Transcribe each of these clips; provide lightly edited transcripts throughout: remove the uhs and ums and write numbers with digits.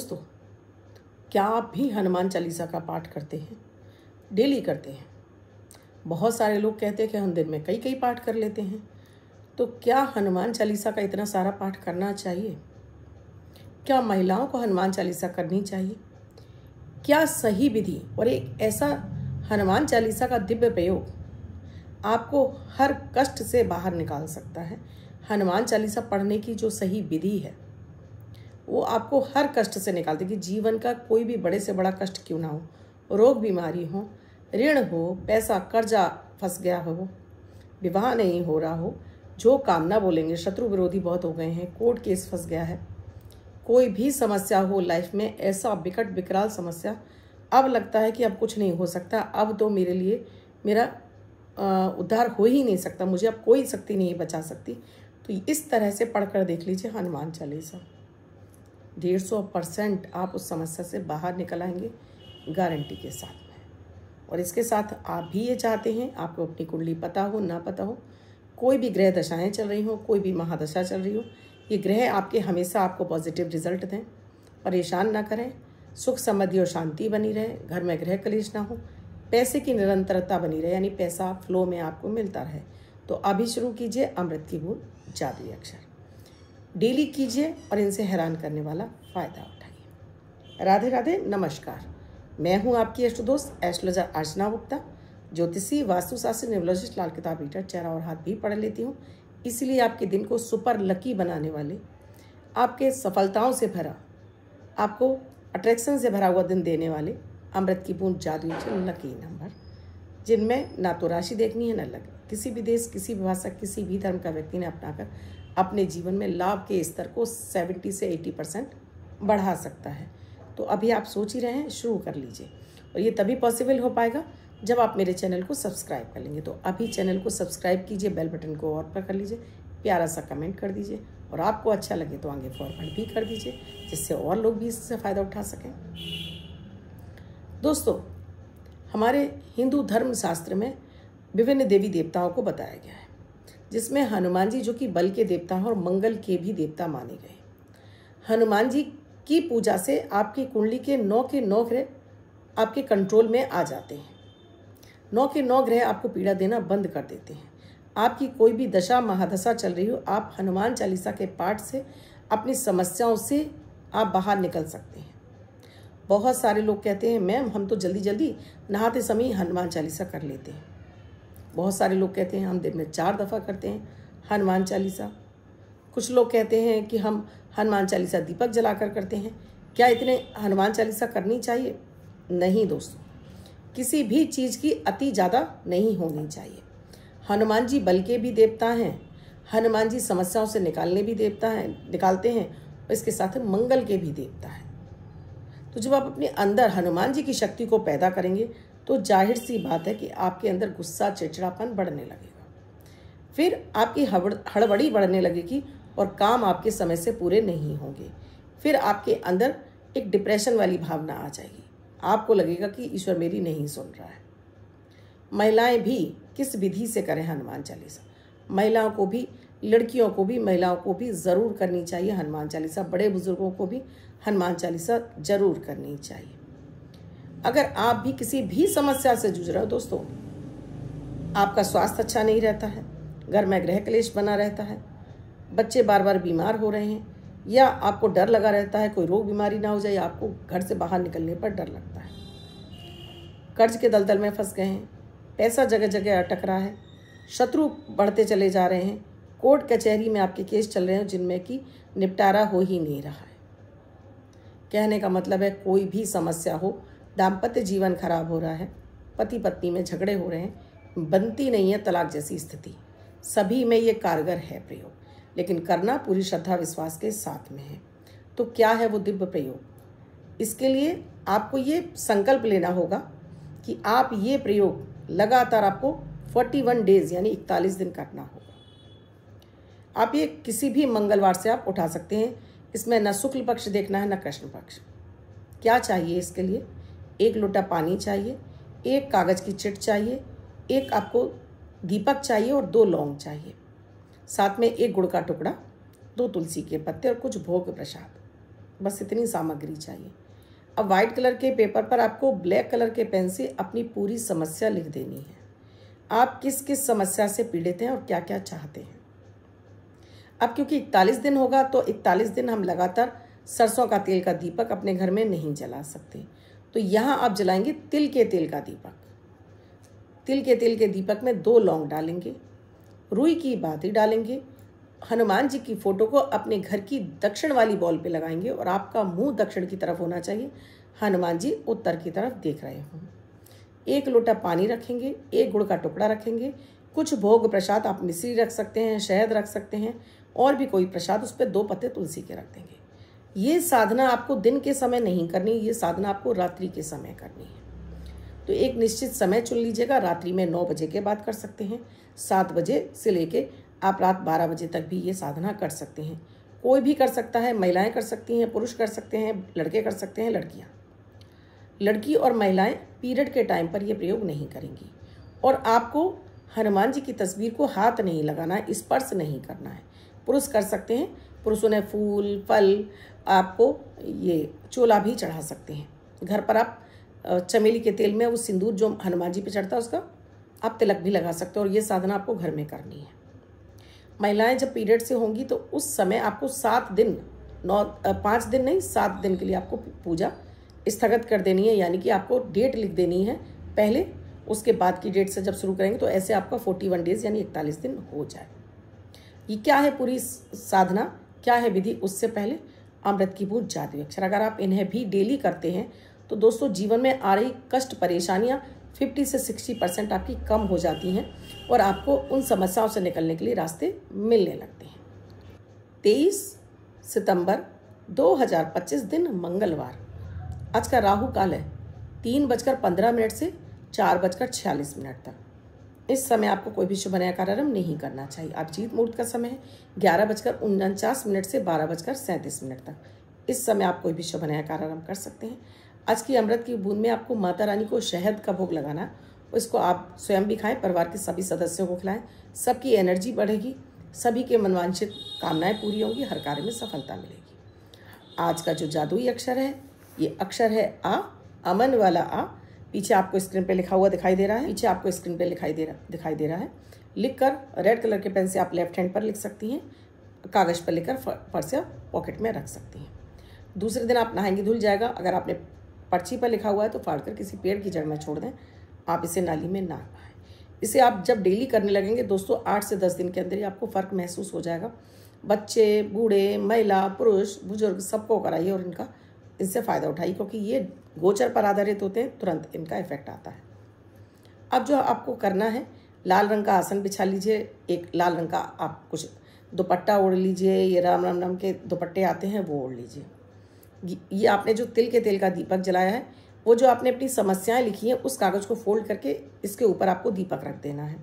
दोस्तों, क्या आप भी हनुमान चालीसा का पाठ करते हैं? डेली करते हैं? बहुत सारे लोग कहते हैं कि हम दिन में कई कई पाठ कर लेते हैं। तो क्या हनुमान चालीसा का इतना सारा पाठ करना चाहिए? क्या महिलाओं को हनुमान चालीसा करनी चाहिए? क्या सही विधि और एक ऐसा हनुमान चालीसा का दिव्य प्रयोग आपको हर कष्ट से बाहर निकाल सकता है? हनुमान चालीसा पढ़ने की जो सही विधि है वो आपको हर कष्ट से निकाल देगी। जीवन का कोई भी बड़े से बड़ा कष्ट क्यों ना हो, रोग बीमारी हो, ऋण हो, पैसा कर्जा फंस गया हो, विवाह नहीं हो रहा हो, जो कामना बोलेंगे, शत्रु विरोधी बहुत हो गए हैं, कोर्ट केस फंस गया है, कोई भी समस्या हो लाइफ में, ऐसा विकट विकराल समस्या, अब लगता है कि अब कुछ नहीं हो सकता, अब तो मेरे लिए मेरा उद्धार हो ही नहीं सकता, मुझे अब कोई शक्ति नहीं बचा सकती, तो इस तरह से पढ़कर देख लीजिए हनुमान चालीसा। 150% आप उस समस्या से बाहर निकल आएंगे गारंटी के साथ में। और इसके साथ आप भी ये चाहते हैं, आपको अपनी कुंडली पता हो ना पता हो, कोई भी ग्रह दशाएं चल रही हो, कोई भी महादशा चल रही हो, ये ग्रह आपके हमेशा आपको पॉजिटिव रिजल्ट दें, परेशान ना करें, सुख समृद्धि और शांति बनी रहे, घर में ग्रह कलेश ना हो, पैसे की निरंतरता बनी रहे, यानी पैसा फ्लो में आपको मिलता रहे। तो अभी शुरू कीजिए अमृत की बूंद जादुई अक्षर, डेली कीजिए और इनसे हैरान करने वाला फ़ायदा उठाइए। राधे राधे, नमस्कार। मैं हूं आपकी अष्ट दोस्त एस्ट्रोलॉजर अर्चना गुप्ता, ज्योतिषी, वास्तुशास्त्री, न्यूमरोलॉजिस्ट, लाल किताब रीडर, चेहरा और हाथ भी पढ़ लेती हूं। इसलिए आपके दिन को सुपर लकी बनाने वाले, आपके सफलताओं से भरा, आपको अट्रैक्शन से भरा हुआ दिन देने वाले अमृत की बूंद जादुई अक्षर लकी नंबर, जिनमें ना तो राशि देखनी है ना लग, किसी भी देश, किसी भी भाषा, किसी भी धर्म का व्यक्ति ने अपनाकर अपने जीवन में लाभ के स्तर को 70 से 80% बढ़ा सकता है। तो अभी आप सोच ही रहे हैं, शुरू कर लीजिए। और ये तभी पॉसिबल हो पाएगा जब आप मेरे चैनल को सब्सक्राइब कर लेंगे। तो अभी चैनल को सब्सक्राइब कीजिए, बेल बटन को और पर कर लीजिए, प्यारा सा कमेंट कर दीजिए, और आपको अच्छा लगे तो आगे फॉरवर्ड भी कर दीजिए, जिससे और लोग भी इससे फ़ायदा उठा सकें। दोस्तों, हमारे हिंदू धर्म शास्त्र में विभिन्न देवी देवताओं को बताया गया है, जिसमें हनुमान जी जो कि बल के देवता हैं और मंगल के भी देवता माने गए। हनुमान जी की पूजा से आपकी कुंडली के 9 ग्रह आपके कंट्रोल में आ जाते हैं। 9 के 9 ग्रह आपको पीड़ा देना बंद कर देते हैं। आपकी कोई भी दशा महादशा चल रही हो, आप हनुमान चालीसा के पाठ से अपनी समस्याओं से आप बाहर निकल सकते हैं। बहुत सारे लोग कहते हैं मैम हम तो जल्दी जल्दी नहाते समय हनुमान चालीसा कर लेते हैं। बहुत सारे लोग कहते हैं हम दिन में 4 दफ़ा करते हैं हनुमान चालीसा। कुछ लोग कहते हैं कि हम हनुमान चालीसा दीपक जलाकर करते हैं। क्या इतने हनुमान चालीसा करनी चाहिए? नहीं दोस्तों, किसी भी चीज़ की अति ज़्यादा नहीं होनी चाहिए। हनुमान जी बल के भी देवता हैं, हनुमान जी समस्याओं से निकालते हैं, और इसके साथ मंगल के भी देवता हैं। तो जब आप अपने अंदर हनुमान जी की शक्ति को पैदा करेंगे तो जाहिर सी बात है कि आपके अंदर गुस्सा, चिड़चिड़ापन बढ़ने लगेगा, फिर आपकी हड़बड़ी बढ़ने लगेगी और काम आपके समय से पूरे नहीं होंगे। फिर आपके अंदर एक डिप्रेशन वाली भावना आ जाएगी, आपको लगेगा कि ईश्वर मेरी नहीं सुन रहा है। महिलाएं भी किस विधि से करें हनुमान चालीसा? महिलाओं को भी, लड़कियों को भी, महिलाओं को भी ज़रूर करनी चाहिए हनुमान चालीसा। बड़े बुजुर्गों को भी हनुमान चालीसा जरूर करनी चाहिए। अगर आप भी किसी भी समस्या से जूझ रहे हो दोस्तों, आपका स्वास्थ्य अच्छा नहीं रहता है, घर में गृह क्लेश बना रहता है, बच्चे बार बार बीमार हो रहे हैं, या आपको डर लगा रहता है कोई रोग बीमारी ना हो जाए, आपको घर से बाहर निकलने पर डर लगता है, कर्ज के दलदल में फंस गए हैं, पैसा जगह जगह अटक रहा है, शत्रु बढ़ते चले जा रहे हैं, कोर्ट कचहरी में आपके केस चल रहे हैं जिनमें कि निपटारा हो ही नहीं रहा है। कहने का मतलब है कोई भी समस्या हो, दाम्पत्य जीवन खराब हो रहा है, पति पत्नी में झगड़े हो रहे हैं, बनती नहीं है तलाक जैसी स्थिति, सभी में ये कारगर है प्रयोग, लेकिन करना पूरी श्रद्धा विश्वास के साथ में है। तो क्या है वो दिव्य प्रयोग? इसके लिए आपको ये संकल्प लेना होगा कि आप ये प्रयोग लगातार आपको 41 डेज यानी 41 दिन करना होगा। आप ये किसी भी मंगलवार से आप उठा सकते हैं। इसमें न शुक्ल पक्ष देखना है न कृष्ण पक्ष। क्या चाहिए इसके लिए? 1 लोटा पानी चाहिए, 1 कागज़ की चिट चाहिए, 1 आपको दीपक चाहिए और 2 लौंग चाहिए, साथ में 1 गुड़ का टुकड़ा, 2 तुलसी के पत्ते और कुछ भोग प्रसाद। बस इतनी सामग्री चाहिए। अब वाइट कलर के पेपर पर आपको ब्लैक कलर के पेन से अपनी पूरी समस्या लिख देनी है। आप किस किस समस्या से पीड़ित हैं और क्या क्या चाहते हैं। अब क्योंकि 41 दिन होगा तो 41 दिन हम लगातार सरसों का तेल का दीपक अपने घर में नहीं जला सकते, तो यहाँ आप जलाएंगे तिल के तेल का दीपक। तिल के तेल के दीपक में 2 लौंग डालेंगे, रुई की बाती डालेंगे, हनुमान जी की फोटो को अपने घर की दक्षिण वाली बॉल पे लगाएंगे और आपका मुंह दक्षिण की तरफ होना चाहिए, हनुमान जी उत्तर की तरफ देख रहे हों। 1 लोटा पानी रखेंगे, 1 गुड़ का टुकड़ा रखेंगे, कुछ भोग प्रसाद आप मिश्री रख सकते हैं, शहद रख सकते हैं और भी कोई प्रसाद, उस पर 2 पत्ते तुलसी के रख देंगे। ये साधना आपको दिन के समय नहीं करनी, ये साधना आपको रात्रि के समय करनी है। तो एक निश्चित समय चुन लीजिएगा, रात्रि में 9 बजे के बाद कर सकते हैं, 7 बजे से लेके आप रात 12 बजे तक भी ये साधना कर सकते हैं। कोई भी कर सकता है, महिलाएं कर सकती हैं, पुरुष कर सकते हैं, लड़के कर सकते हैं, लड़कियां। लड़की और महिलाएं पीरियड के टाइम पर ये प्रयोग नहीं करेंगी। और आपको हनुमान जी की तस्वीर को हाथ नहीं लगाना है, स्पर्श नहीं करना है। पुरुष कर सकते हैं, पुरुषों ने फूल फल, आपको ये चोला भी चढ़ा सकते हैं। घर पर आप चमेली के तेल में वो सिंदूर जो हनुमान जी पे चढ़ता है उसका आप तिलक भी लगा सकते हो और ये साधना आपको घर में करनी है। महिलाएं जब पीरियड से होंगी तो उस समय आपको 7 दिन 5 दिन नहीं 7 दिन के लिए आपको पूजा स्थगित कर देनी है, यानी कि आपको डेट लिख देनी है पहले, उसके बाद की डेट से जब शुरू करेंगे तो ऐसे आपका 41 डेज यानी 41 दिन हो जाए। ये क्या है पूरी साधना, क्या है विधि, उससे पहले अमृत की बूंद जादुई अक्षर अगर आप इन्हें भी डेली करते हैं तो दोस्तों जीवन में आ रही कष्ट परेशानियां 50 से 60% आपकी कम हो जाती हैं और आपको उन समस्याओं से निकलने के लिए रास्ते मिलने लगते हैं। 23 सितंबर 2025 दिन मंगलवार, आज का राहु काल है 3:15 से 4:46 तक। इस समय आपको कोई भी शुभ नया कार्यक्रम नहीं करना चाहिए। अभिजीत मुहूर्त का समय है 11:49 से 12:37 तक। इस समय आप कोई भी शुभ नया कार्यक्रम कर सकते हैं। आज की अमृत की बूंद में आपको माता रानी को शहद का भोग लगाना है, इसको आप स्वयं भी खाएं, परिवार के सभी सदस्यों को खिलाएं। सबकी एनर्जी बढ़ेगी, सभी के मनवांछित कामनाएं पूरी होंगी, हर कार्य में सफलता मिलेगी। आज का जो जादुई अक्षर है ये अक्षर है आ, अमन वाला आ। पीछे आपको स्क्रीन पे लिखा हुआ दिखाई दे रहा है, पीछे आपको स्क्रीन पे दिखाई दे रहा है। लिखकर रेड कलर के पेन से आप लेफ्ट हैंड पर लिख सकती हैं, कागज पर लिखकर पर्स या पॉकेट में रख सकती हैं। दूसरे दिन आप नहाएंगे धुल जाएगा। अगर आपने पर्ची पर लिखा हुआ है तो फाड़कर किसी पेड़ की जड़ में छोड़ दें, आप इसे नाली में ना बहाएं। इसे आप जब डेली करने लगेंगे दोस्तों 8 से 10 दिन के अंदर ही आपको फ़र्क महसूस हो जाएगा। बच्चे, बूढ़े, महिला, पुरुष, बुजुर्ग सबको कराइए और इनसे फ़ायदा उठाइए, क्योंकि ये गोचर पर आधारित होते हैं, तुरंत इनका इफेक्ट आता है। अब जो आपको करना है, लाल रंग का आसन बिछा लीजिए, एक लाल रंग का आप कुछ दुपट्टा ओढ़ लीजिए, ये राम राम नाम के दुपट्टे आते हैं वो ओढ़ लीजिए। ये आपने जो तिल के तेल का दीपक जलाया है, वो जो आपने अपनी समस्याएं लिखी हैं उस कागज़ को फोल्ड करके इसके ऊपर आपको दीपक रख देना है।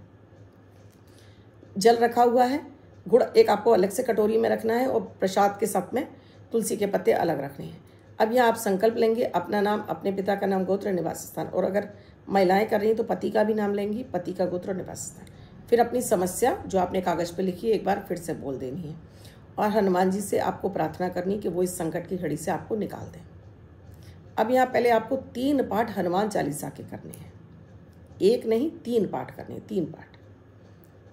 जल रखा हुआ है, गुड़ एक आपको अलग से कटोरी में रखना है और प्रसाद के साथ में तुलसी के पत्ते अलग रखने हैं। अब यहाँ आप संकल्प लेंगे, अपना नाम, अपने पिता का नाम, गोत्र, निवास स्थान, और अगर महिलाएं कर रही हैं तो पति का भी नाम लेंगी, पति का गोत्र और निवास स्थान। फिर अपनी समस्या जो आपने कागज़ पे लिखी है एक बार फिर से बोल देनी है और हनुमान जी से आपको प्रार्थना करनी कि वो इस संकट की घड़ी से आपको निकाल दें। अब यहाँ पहले आपको 3 पाठ हनुमान चालीसा के करने हैं, एक नहीं 3 पाठ करने हैं, 3 पाठ,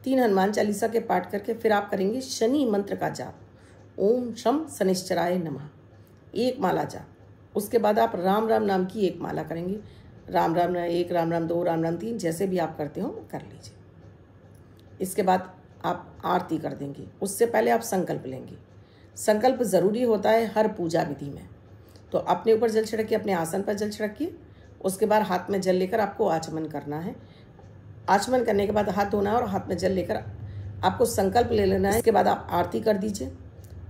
3 हनुमान चालीसा के पाठ करके फिर आप करेंगे शनि मंत्र का जाप, ओम शम शनिश्चराय नमः, 1 माला जाप। उसके बाद आप राम राम नाम की 1 माला करेंगे, राम राम 1, राम राम 2, राम राम 3, जैसे भी आप करते हो कर लीजिए। इसके बाद आप आरती कर देंगे। उससे पहले आप संकल्प लेंगे। संकल्प ज़रूरी होता है हर पूजा विधि में, तो अपने ऊपर जल छिड़किए, अपने आसन पर जल छिड़किए। उसके बाद हाथ में जल लेकर आपको आचमन करना है। आचमन करने के बाद हाथ धोना है और हाथ में जल लेकर आपको संकल्प ले लेना है। इसके बाद आप आरती कर दीजिए।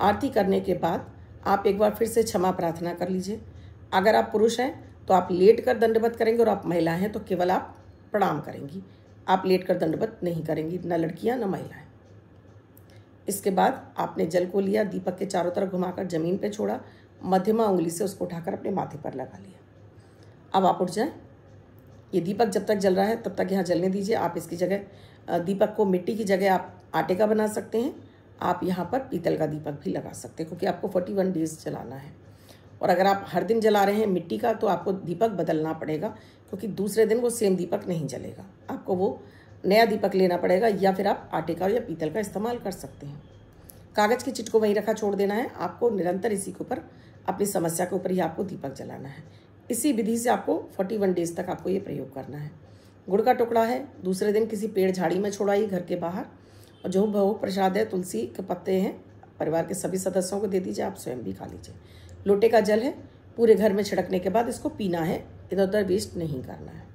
आरती करने के बाद आप एक बार फिर से क्षमा प्रार्थना कर लीजिए। अगर आप पुरुष हैं तो आप लेट कर दंडवत करेंगे और आप महिला हैं तो केवल आप प्रणाम करेंगी। आप लेट कर दंडवत नहीं करेंगी, न लड़कियां न महिलाएं। इसके बाद आपने जल को लिया, दीपक के चारों तरफ घुमाकर जमीन पे छोड़ा, मध्यमा उंगली से उसको उठाकर अपने माथे पर लगा लिया। अब आप उठ जाएं। ये दीपक जब तक जल रहा है तब तक यहाँ जलने दीजिए। आप इसकी जगह दीपक को मिट्टी की जगह आप आटे का बना सकते हैं। आप यहाँ पर पीतल का दीपक भी लगा सकते हैं, क्योंकि आपको 41 डेज जलाना है। और अगर आप हर दिन जला रहे हैं मिट्टी का तो आपको दीपक बदलना पड़ेगा, क्योंकि दूसरे दिन वो सेम दीपक नहीं जलेगा, आपको वो नया दीपक लेना पड़ेगा, या फिर आप आटे का या पीतल का इस्तेमाल कर सकते हैं। कागज़ की चिट को वहीं रखा छोड़ देना है, आपको निरंतर इसी के ऊपर, अपनी समस्या के ऊपर ही आपको दीपक जलाना है। इसी विधि से आपको 41 डेज तक आपको ये प्रयोग करना है। गुड़ का टुकड़ा है, दूसरे दिन किसी पेड़ झाड़ी में छोड़ाइए घर के बाहर, और जो भोग प्रसाद है तुलसी के पत्ते हैं परिवार के सभी सदस्यों को दे दीजिए, आप स्वयं भी खा लीजिए। लोटे का जल है, पूरे घर में छिड़कने के बाद इसको पीना है, इधर उधर वेस्ट नहीं करना है।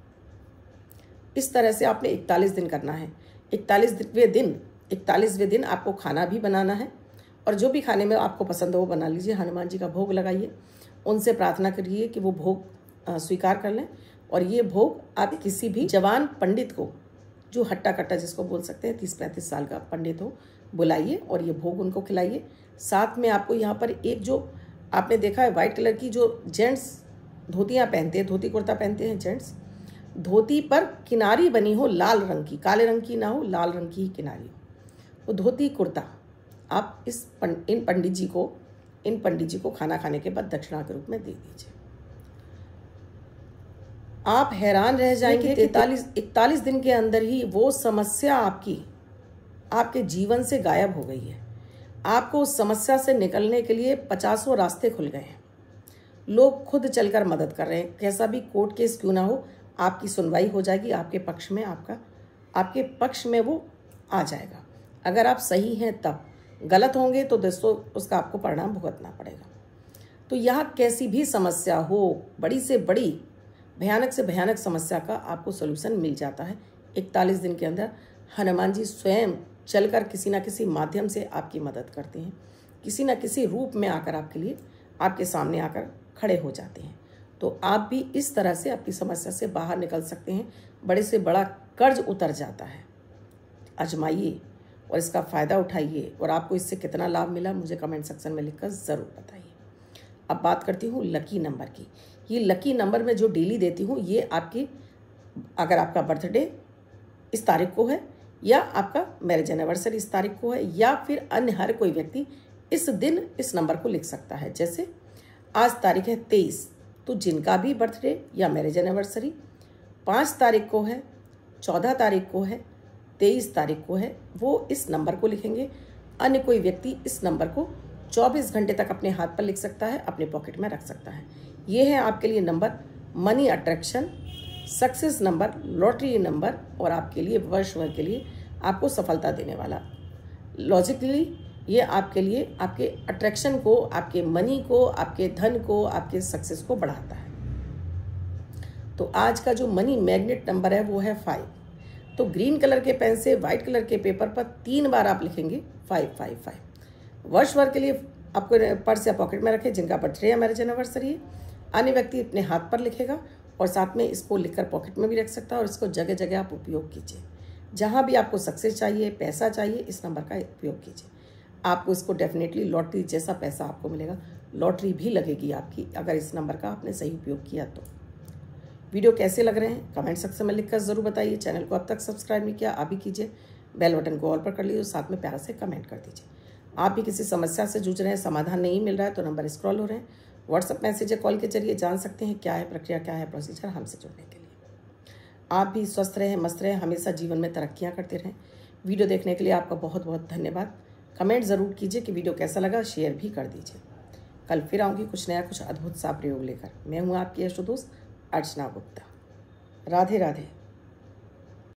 इस तरह से आपने 41 दिन करना है। 41वें दिन आपको खाना भी बनाना है, और जो भी खाने में आपको पसंद हो वो बना लीजिए। हनुमान जी का भोग लगाइए, उनसे प्रार्थना करिए कि वो भोग स्वीकार कर लें, और ये भोग आप किसी भी जवान पंडित को, जो हट्टा कट्टा जिसको बोल सकते हैं 30-35 साल का पंडित हो, बुलाइए और ये भोग उनको खिलाइए। साथ में आपको यहाँ पर एक, जो आपने देखा है वाइट कलर की जो जेंट्स धोतियाँ पहनते हैं, धोती कुर्ता पहनते हैं जेंट्स, धोती पर किनारी बनी हो लाल रंग की, काले रंग की ना हो, लाल रंग की ही किनारी हो, वो धोती कुर्ता आप इन पंडित जी को खाना खाने के बाद दक्षिणा के रूप में दे दीजिए। आप हैरान रह जाएंगे, 41 दिन के अंदर ही वो समस्या आपके जीवन से गायब हो गई है। आपको उस समस्या से निकलने के लिए 50 रास्ते खुल गए हैं। लोग खुद चलकर मदद कर रहे हैं, कैसा भी कोर्ट केस क्यों ना हो, आपकी सुनवाई हो जाएगी, आपके पक्ष में वो आ जाएगा। अगर आप सही हैं तब, गलत होंगे तो दोस्तों उसका आपको परिणाम भुगतना पड़ेगा। तो यहाँ कैसी भी समस्या हो, बड़ी से बड़ी, भयानक से भयानक समस्या का आपको सोल्यूशन मिल जाता है 41 दिन के अंदर। हनुमान जी स्वयं चलकर किसी न किसी माध्यम से आपकी मदद करते हैं, किसी न किसी रूप में आकर आपके सामने आकर खड़े हो जाते हैं। तो आप भी इस तरह से अपनी समस्या से बाहर निकल सकते हैं, बड़े से बड़ा कर्ज उतर जाता है। आजमाइए और इसका फ़ायदा उठाइए, और आपको इससे कितना लाभ मिला मुझे कमेंट सेक्शन में लिखकर ज़रूर बताइए। अब बात करती हूँ लकी नंबर की। ये लकी नंबर मैं जो डेली देती हूँ, ये अगर आपका बर्थडे इस तारीख को है, या आपका मैरिज एनिवर्सरी इस तारीख को है, या फिर अन्य हर कोई व्यक्ति इस दिन इस नंबर को लिख सकता है। जैसे आज तारीख है 23, तो जिनका भी बर्थडे या मैरिज एनिवर्सरी 5 तारीख को है, 14 तारीख को है, 23 तारीख को है, वो इस नंबर को लिखेंगे। अन्य कोई व्यक्ति इस नंबर को 24 घंटे तक अपने हाथ पर लिख सकता है, अपने पॉकेट में रख सकता है। ये है आपके लिए number money attraction, success number, lottery number, और आपके लिए वर्ष भर के लिए आपको सफलता देने वाला। लॉजिकली ये आपके लिए आपके अट्रैक्शन को, आपके मनी को, आपके धन को, आपके सक्सेस को बढ़ाता है। तो आज का जो मनी मैग्नेट नंबर है वो है 5। तो ग्रीन कलर के पेन से वाइट कलर के पेपर पर 3 बार आप लिखेंगे 555। वर्ष भर के लिए आपको पर्स या पॉकेट में रखें जिनका बर्थडे या मैरिज एनिवर्सरी है। अन्य व्यक्ति अपने हाथ पर लिखेगा, और साथ में इसको लिखकर पॉकेट में भी रख सकता है, और इसको जगह जगह आप उपयोग कीजिए। जहाँ भी आपको सक्सेस चाहिए, पैसा चाहिए, इस नंबर का उपयोग कीजिए। आपको इसको डेफिनेटली लॉटरी जैसा पैसा आपको मिलेगा, लॉटरी भी लगेगी आपकी, अगर इस नंबर का आपने सही उपयोग किया तो। वीडियो कैसे लग रहे हैं कमेंट सेक्शन में लिखकर ज़रूर बताइए। चैनल को अब तक सब्सक्राइब नहीं किया, आप भी कीजिए। बेल बटन को ऑल पर कर लीजिए, साथ में प्यार से कमेंट कर दीजिए। आप भी किसी समस्या से जूझ रहे हैं, समाधान नहीं मिल रहा है, तो नंबर स्क्रॉल हो रहे हैं, व्हाट्सएप मैसेज या कॉल के जरिए जान सकते हैं क्या है प्रक्रिया, क्या है प्रोसीजर हमसे जुड़ने के लिए। आप भी स्वस्थ रहें, मस्त रहें, हमेशा जीवन में तरक्कियाँ करते रहें। वीडियो देखने के लिए आपका बहुत बहुत धन्यवाद। कमेंट ज़रूर कीजिए कि वीडियो कैसा लगा, शेयर भी कर दीजिए। कल फिर आऊँगी कुछ नया, कुछ अद्भुत सा प्रयोग लेकर। मैं हूँ आपकी यशोदोस्त अर्चना गुप्ता। राधे राधे।